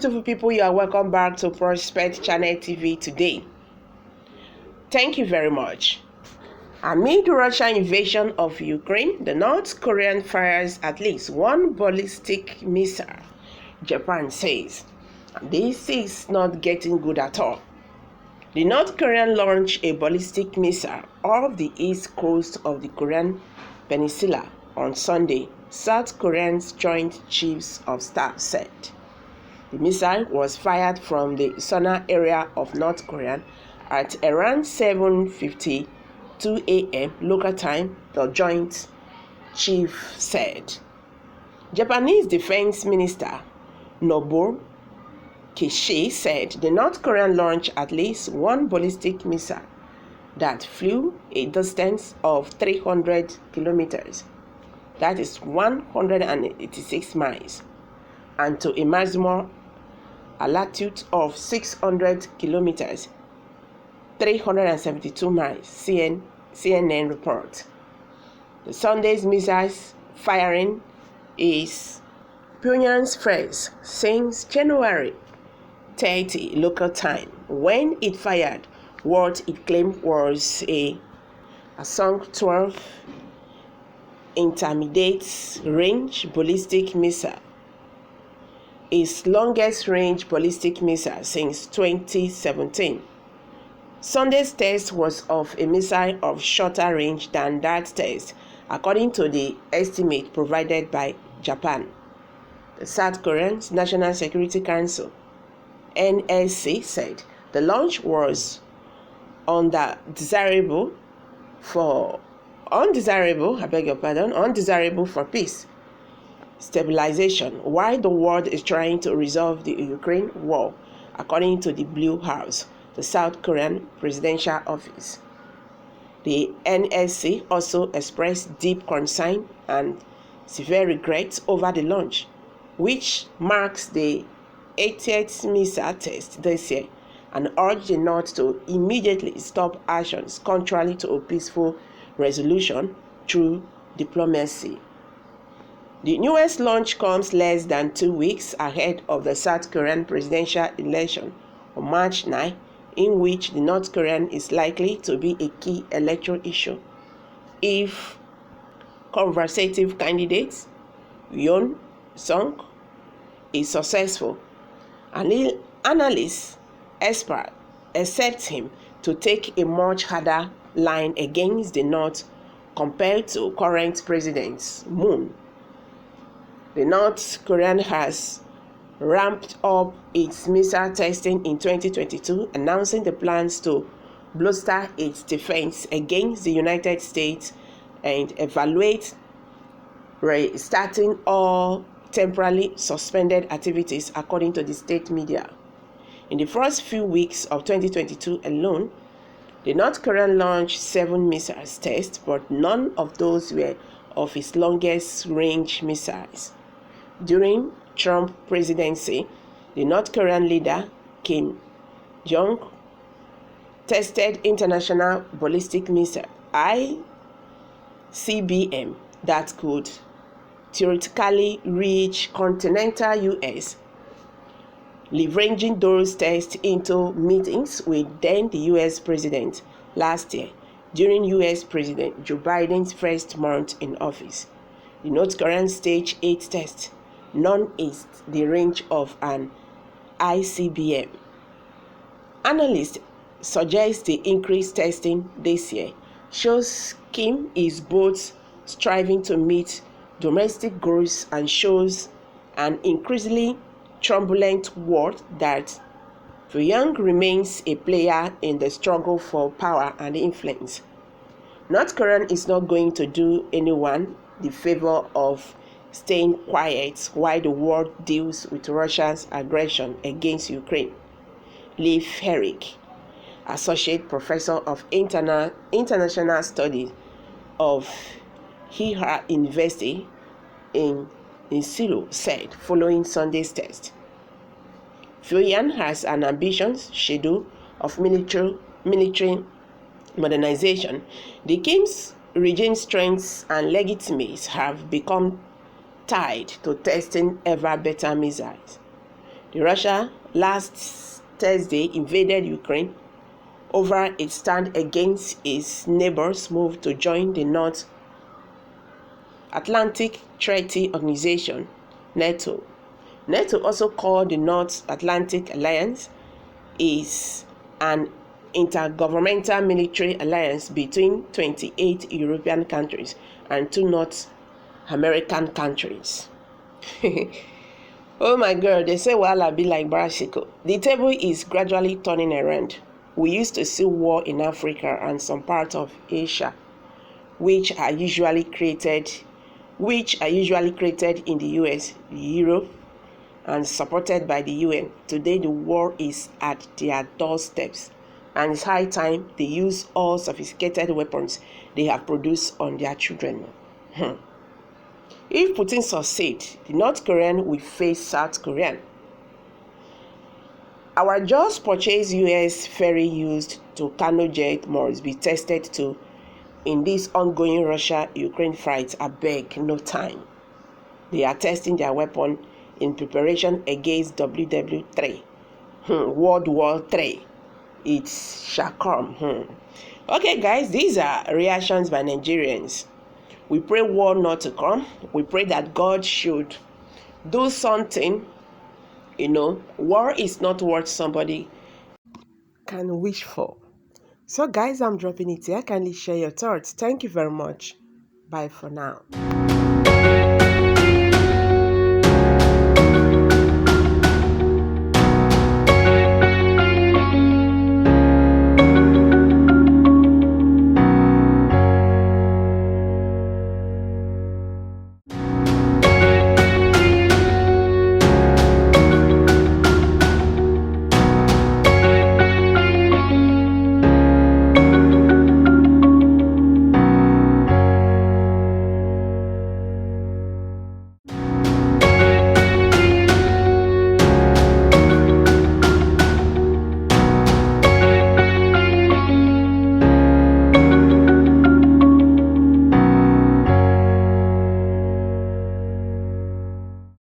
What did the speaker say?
beautiful people, you are welcome back to Prospect Channel TV today. Thank you very much. Amid Russian invasion of Ukraine, the North Korean fires at least one ballistic missile, Japan says. This is not getting good at all. The North Korean launched a ballistic missile off the east coast of the Korean Peninsula on Sunday, South Korea's Joint Chiefs of Staff said. The missile was fired from the southern area of North Korea at around 7:52 a.m. local time, the Joint Chief said. Japanese Defense Minister Nobuo Kishi said the North Korean launched at least one ballistic missile that flew a distance of 300 kilometers, that is 186 miles, and to a maximum altitude of 600 kilometers, 372 miles, CNN report. The Sunday's missiles firing is Pyongyang's first since January 30 local time, when it fired what it claimed was a Asung 12 intermediate range ballistic missile, its longest range ballistic missile since 2017. Sunday's test was of a missile of shorter range than that test, according to the estimate provided by Japan. The South Korean National Security Council (NSC) said the launch was undesirable for peace stabilization, while the world is trying to resolve the Ukraine war, according to the Blue House, the South Korean presidential office. The NSC also expressed deep concern and severe regret over the launch, which marks the 80th missile test this year, and urged the North to immediately stop actions contrary to a peaceful resolution through diplomacy. The newest launch comes less than 2 weeks ahead of the South Korean presidential election on March 9, in which the North Korean is likely to be a key electoral issue if conservative candidate Yoon Suk is successful. Analysts expect him to take a much harder line against the North compared to current President Moon. The North Korean has ramped up its missile testing in 2022, announcing the plans to bolster its defense against the United States and evaluate restarting all temporarily suspended activities, according to the state media. In the first few weeks of 2022 alone, the North Korean launched 7 missile tests, but none of those were of its longest range missiles. During Trump's presidency, the North Korean leader Kim Jong tested international ballistic missile ICBM that could theoretically reach continental U.S., leveraging those tests into meetings with then the U.S. President last year during U.S. President Joe Biden's first month in office. The North Korean staged 8 tests, none is the range of an ICBM. Analysts suggest the increased testing this year shows Kim is both striving to meet domestic goals and shows an increasingly turbulent world that Pyongyang remains a player in the struggle for power and influence. North Korea is not going to do anyone the favor of staying quiet while the world deals with Russia's aggression against Ukraine. Leif Herrick, Associate Professor of International Studies of Hihar University in Seoul, said following Sunday's test. Pyongyang has an ambitious schedule of military modernization. The Kim's regime's strengths and legitimacy have become tied to testing ever better missiles. Russia last Thursday invaded Ukraine over its stand against its neighbors' move to join the North Atlantic Treaty Organization, NATO. NATO, also called the North Atlantic Alliance, is an intergovernmental military alliance between 28 European countries and 2 North American countries. Oh my God, they say wahala be like bicycle. The table is gradually turning around. We used to see war in Africa and some parts of Asia, which are usually created in the US, Europe, and supported by the UN. Today the war is at their doorsteps, and it's high time they use all sophisticated weapons they have produced on their children. If Putin succeeds, the North Korean will face South Korean. Our just purchased US ferry used to Kano jet must be tested too in this ongoing Russia-Ukraine fight. Abeg, no time. They are testing their weapon in preparation against WW3, World War III. It shall come. Okay, guys, these are reactions by Nigerians. We pray war not to come. We pray that God should do something. War is not what somebody can wish for. So, guys, I'm dropping it here. Kindly share your thoughts. Thank you very much. Bye for now.